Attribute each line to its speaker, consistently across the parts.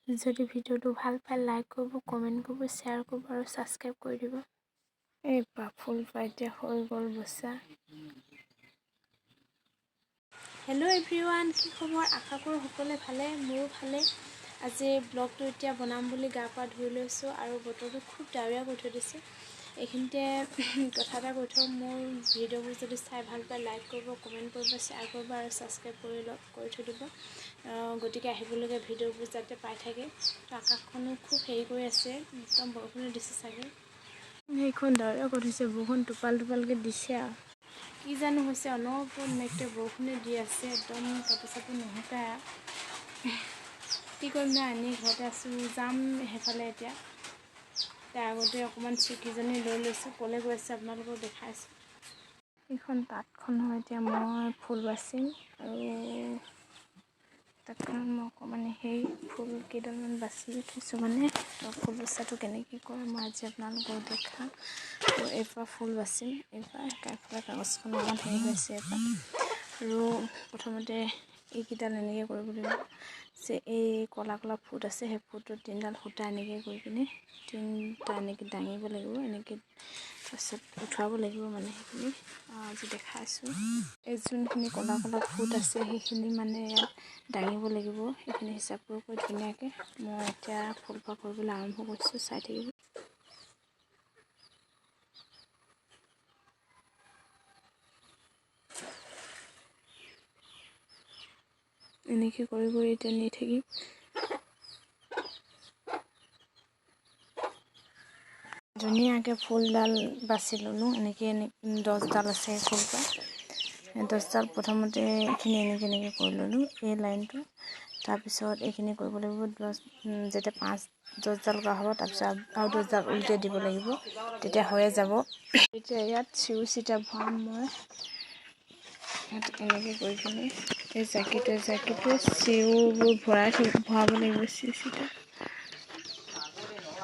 Speaker 1: যদি ভিডিওটো ভাল পায় লাইক কৰিব, কমেণ্ট কৰিব, শ্বেয়াৰ কৰিব আৰু ছাবস্ক্ৰাইব কৰি দিব। এই ফুল এতিয়া হৈ গ'ল বচা। হেল্ল' এভৰিৱান, কি খবৰ? আশা কৰোঁ সকলোৱে ভালে, মোৰো ভালেই। আজি ব্লগটো এতিয়া বনাম বুলি গা পা ধুই লৈছোঁ আৰু বতৰটো খুব ডাৱৰীয়া কৰি থৈ দিছে। এইখিনিতে কথা এটা কৈ থওঁ, মোৰ ভিডিঅ'বোৰ যদি চাই ভাল পায় লাইক কৰিব, কমেণ্ট কৰিব, শ্বেয়াৰ কৰিব আৰু ছাবস্ক্ৰাইব কৰি থৈ দিব। গতিকে আহিবলগীয়া ভিডিঅ'বোৰ যাতে পাই থাকে। তো আকাশখনো খুব হেৰি কৰি আছে, একদম বৰষুণে দিছে চাগে। সেইখন ডাৱৰীয়া কৰি থৈছে, বৰষুণ টোপাল টোপালকৈ দিছে আৰু কি জানো হৈছে, অনবৰত মেঘটোৱে বৰষুণে দি আছে, একদম কাপোৰ চাপোৰ নুশুকায়। কি কৰিম ন, আনি ঘৰতে আছোঁ, যাম সেইফালে এতিয়া। তাৰ আগতে অকণমান চিকিজনী লৈ লৈছোঁ, ক'লৈ গৈ আছে আপোনালোকক দেখাইছোঁ। এইখন তাঁতখন হয়, এতিয়া মই ফুল বাচিম আৰু তাঁতখনত মই অকণমান সেই ফুল কেইডালমান বাচি থৈছোঁ, মানে ফুল বচাটো কেনেকৈ কৰে মই আজি আপোনালোকক দেখাম। তো এইবাৰ ফুল বাচিম, এইবাৰ কাইফালে কাগজখন অকণমান হেৰি হৈছে এইবাৰ। আৰু প্ৰথমতে এইকেইডাল এনেকৈ কৰিব লাগিব যে এই ক'লা ক'লা ফুট আছে, সেই ফুটত 3ডাল সূতা এনেকৈ কৰি কিনে 3টা এনেকৈ দাঙিব লাগিব, এনেকৈ তাৰপিছত উঠোৱাব লাগিব, মানে সেইখিনি আজি দেখাইছোঁ। এই যোনখিনি ক'লা ক'লা ফুট আছে সেইখিনি মানে ইয়াত দাঙিব লাগিব, সেইখিনি হিচাপ কৰি ধুনীয়াকৈ মই এতিয়া ফুলপাহ কৰিবলৈ আৰম্ভ কৰিছোঁ, চাই থাকিব। এনেকৈ কৰি কৰি এতিয়া নি থাকিম। ধুনীয়াকৈ ফুলডাল বাচি ল'লোঁ, এনেকৈ 10ডাল আছে ফুলপাহ। 10ডাল প্ৰথমতে এইখিনি এনেকৈ কৰি ল'লোঁ, এই লাইনটো। তাৰপিছত এইখিনি কৰিব লাগিব, যেতিয়া 10ডাল কৰা হ'ব, তাৰপিছত আৰু 10ডাল উল্টাই দিব লাগিব, তেতিয়া হৈয়ে যাব। এতিয়া ইয়াত চিটা ভৰাম মই, ইয়াত এনেকৈ কৰি কিনে এই জাকিটোৱে চিউবোৰ ভৰাব লাগিব, চিটা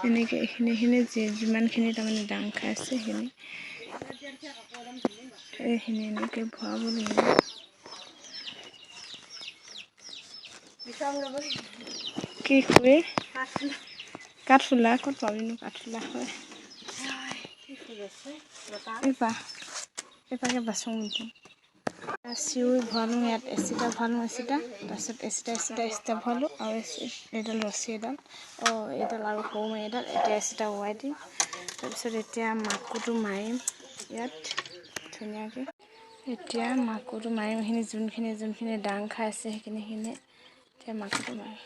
Speaker 1: এনেকৈ এইখিনি যিমানখিনি তাৰমানে দাং খাই আছে সেইখিনি এনেকৈ ভৰাব লাগিব। কি কৰি কাঠফুলা ক'ত পাবিনো, কাঠফুলা হয় এইপাকে বাচোঁ। চিউৰ ভৰালোঁ, ইয়াত এচিটা ভৰালোঁ, তাৰপিছত এচিটা ভৰালোঁ আৰু এইডাল ৰছী এইডাল আৰু সৰু মাৰি এডাল, এতিয়া এচিটা ওৱাই দিম। তাৰপিছত এতিয়া মাকুটো মাৰিম ইয়াত ধুনীয়াকৈ। এতিয়া মাকুটো মাৰিম, যোনখিনি দাং খাই আছে সেইখিনি এতিয়া মাকুটো মাৰিম।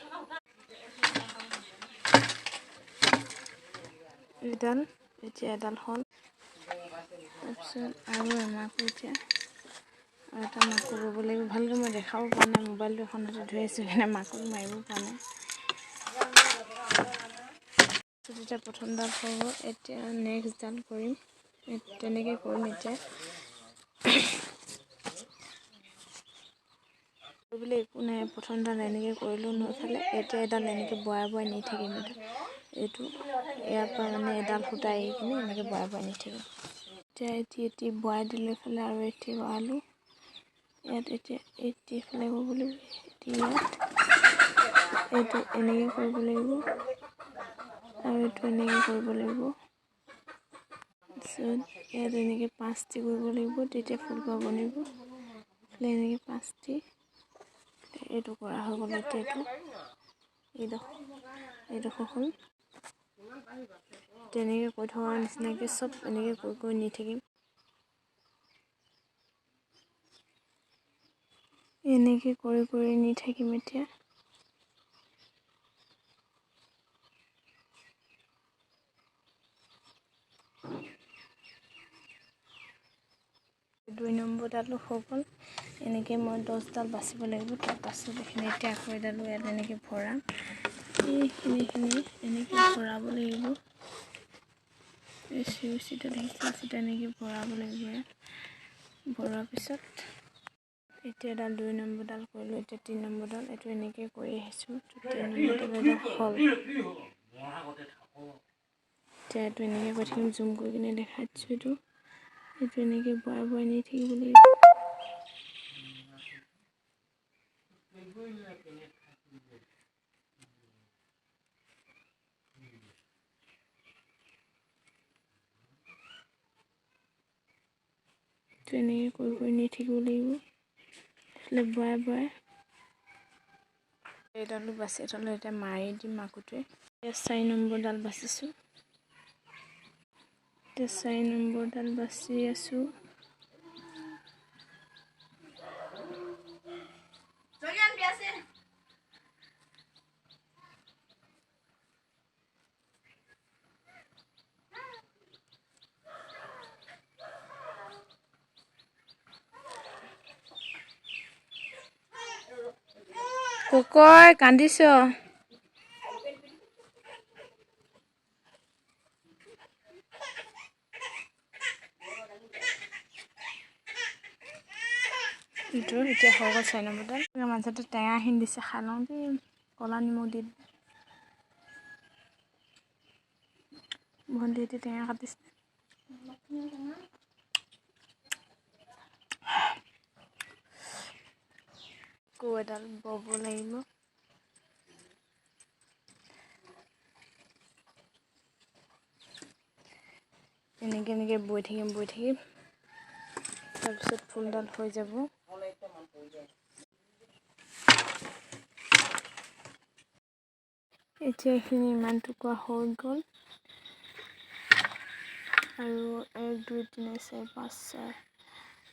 Speaker 1: এতিয়া এডাল হ'ল, তাৰপিছত আৰু এমাকো এতিয়া আৰু এটা মাকো ব'ব লাগিব। ভালকৈ মই দেখাব পৰা নাই, মোবাইলটো এখনতে ধৰি আছোঁ, সেইকাৰণে মাকো মাৰিব পৰা নাই। এতিয়া প্ৰথমডাল হৈ গ'ল, এতিয়া নেক্সটডাল কৰিম, তেনেকৈ কৰিম। এতিয়া কৰিবলৈ একো নাই, প্ৰথমডাল এনেকৈ কৰিলোঁ নহ'লে, এতিয়া এডাল এনেকৈ বৰাই নি থাকিম। এইটো ইয়াৰ পৰা মানে এডাল সূতা এৰি কিনে এনেকৈ বৰাই নি থাকিম। এতিয়া এটি বৰাই দিলোঁ এইফালে, আৰু এটি বৰালোঁ ইয়াত। এতিয়া এইফালে কৰিব লাগিব, ইয়াত এইটো এনেকৈ কৰিব লাগিব আৰু এইটো এনেকৈ কৰিব লাগিব। তাৰপিছত ইয়াত এনেকৈ 5টি কৰিব লাগিব, তেতিয়া ফুলপাহ বনিব। এনেকৈ 5টি এইটো কৰা হৈ গ'ল। এতিয়া এইডোখৰ হ'ল, তেনেকৈ কৰি থকাৰ নিচিনাকৈ চব এনেকৈ কৰি নি থাকিম। এনেকৈ কৰি নি থাকিম। এতিয়া 2 নম্বৰডালো হৈ গ'ল। এনেকৈ মই 10ডাল বাচিব লাগিব, তাৰপাছত এইখিনি এতিয়া আকৌ এডালো ইয়াত এনেকৈ ভৰাম, এইখিনি এনেকৈ ভৰাব লাগিব। এই চিটা দেখিছোঁ, এনেকৈ ভৰাব লাগিব। ইয়াত ভৰোৱাৰ পিছত এতিয়া এডাল 2 নম্বৰডাল কৰিলোঁ, এতিয়া 3 নম্বৰডাল এইটো এনেকৈ কৰি আহিছোঁ। 3 নম্বৰডাল হ'ল, এতিয়া এইটো এনেকৈ কৰি থাকিম, জুম কৰি কিনে দেখাই দিছোঁ। এইটো এনেকৈ বৰাই নি থাকিব লাগিব। এনেকৈ কৰি নি থাকিব লাগিব। এইফালে বৰাই এইডালো বাচি এডালো এতিয়া মাৰি দিম মাকুটোৱে। 4 নম্বৰডাল বাচিছোঁ। 4 নম্বৰডাল বাচি আছোঁ। কুকৈ কান্দিছ? এইটো এতিয়া হৈ গ'ল 4 নম্বৰডাল। মাজতে টেঙা খিনি দিছে, খাই লওঁ দেই। ক'লা নিমখ দি ভণ্টি এতিয়া টেঙা কাটিছে। আকৌ এডাল বব লাগিব। এনেকৈ বৈ থাকিম তাৰপিছত ফুলডাল হৈ যাব। এতিয়া এইখিনি ইমান টুকুৰা হৈ গ'ল আৰু 1 2 3 4 5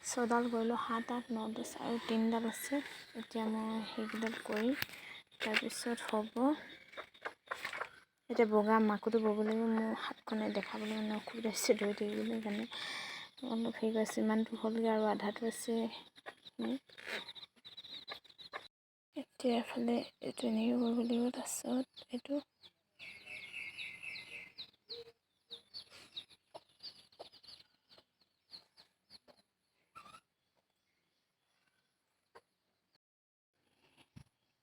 Speaker 1: 6ডাল কৰিলোঁ, 7 8 9 10 আৰু 3ডাল আছে। এতিয়া মই সেইকেইডাল কৰি তাৰপিছত হ'ব। এতিয়া বগা মাকুটো বব লাগিব। মোৰ হাতখনে দেখাবলৈ মানে অসুবিধা হৈছে, ধৰি থাকিবলৈ কাৰণে অলপ হেৰি কৰিছে। ইমানটো হ'লগৈ আৰু আধাটো আছে। এতিয়া এফালে এইটো এনেকৈ কৰিব লাগিব। তাৰপিছত এইটো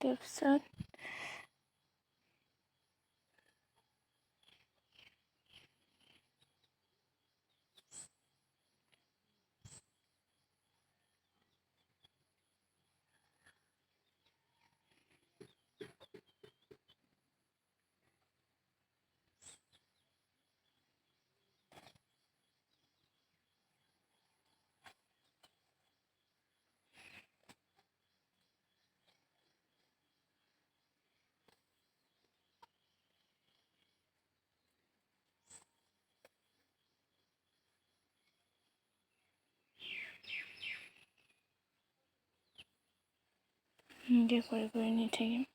Speaker 1: তাৰপিছত এনেকৈ কৰি নি থাকিম।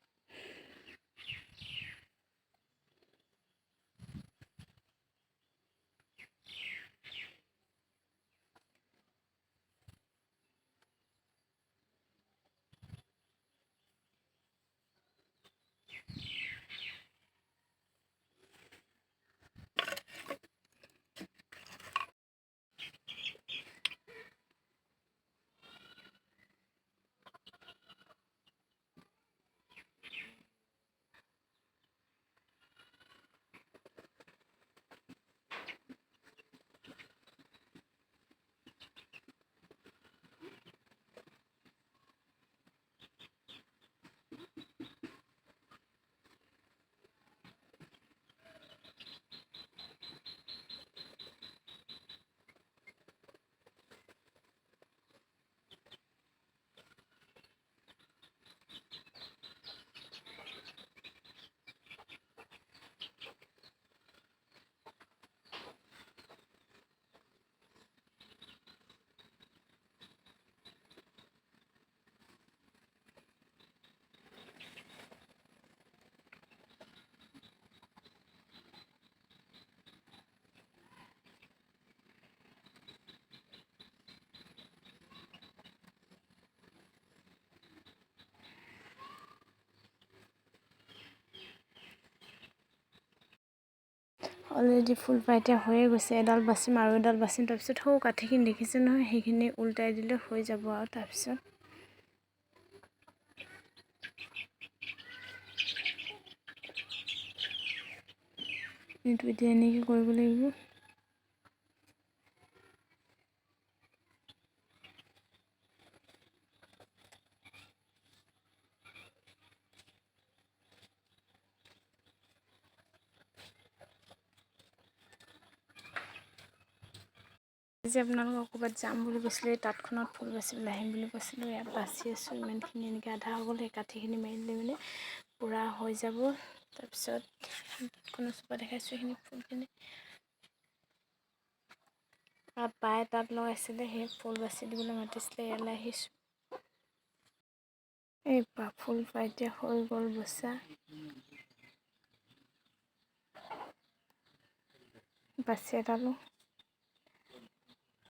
Speaker 1: অলৰেডি ফুলপাহ এতিয়া হৈয়ে গৈছে। এডাল বাচিম আৰু এডাল বাচিম। তাৰপিছত সৌ কাঠিখিনি দেখিছে নহয়, সেইখিনি উল্টাই দিলে হৈ যাব। আৰু তাৰপিছত এইটো এতিয়া এনেকৈ কৰিব লাগিব। আজি আপোনালোকক ক'ৰবাত যাম বুলি কৈছিলোঁ, এই তাঁতখনত ফুল বাচিবলৈ আহিম বুলি কৈছিলোঁ। ইয়াত বাচি আছোঁ, ইমানখিনি এনেকৈ আধা হৈ গ'ল। সেই কাঠিখিনি মাৰি দিলে মানে পূৰা হৈ যাব। তাৰপিছত তাঁতখনৰ চোপা দেখাইছোঁ, এইখিনি ফুলখিনি বায়ে তাঁত লগাইছিলে, সেই ফুল বাচি দিবলৈ মাতিছিলে, ইয়ালৈ আহিছোঁ। এই ফুল এতিয়া হৈ গ'ল বচা। বাচি এটালোঁ।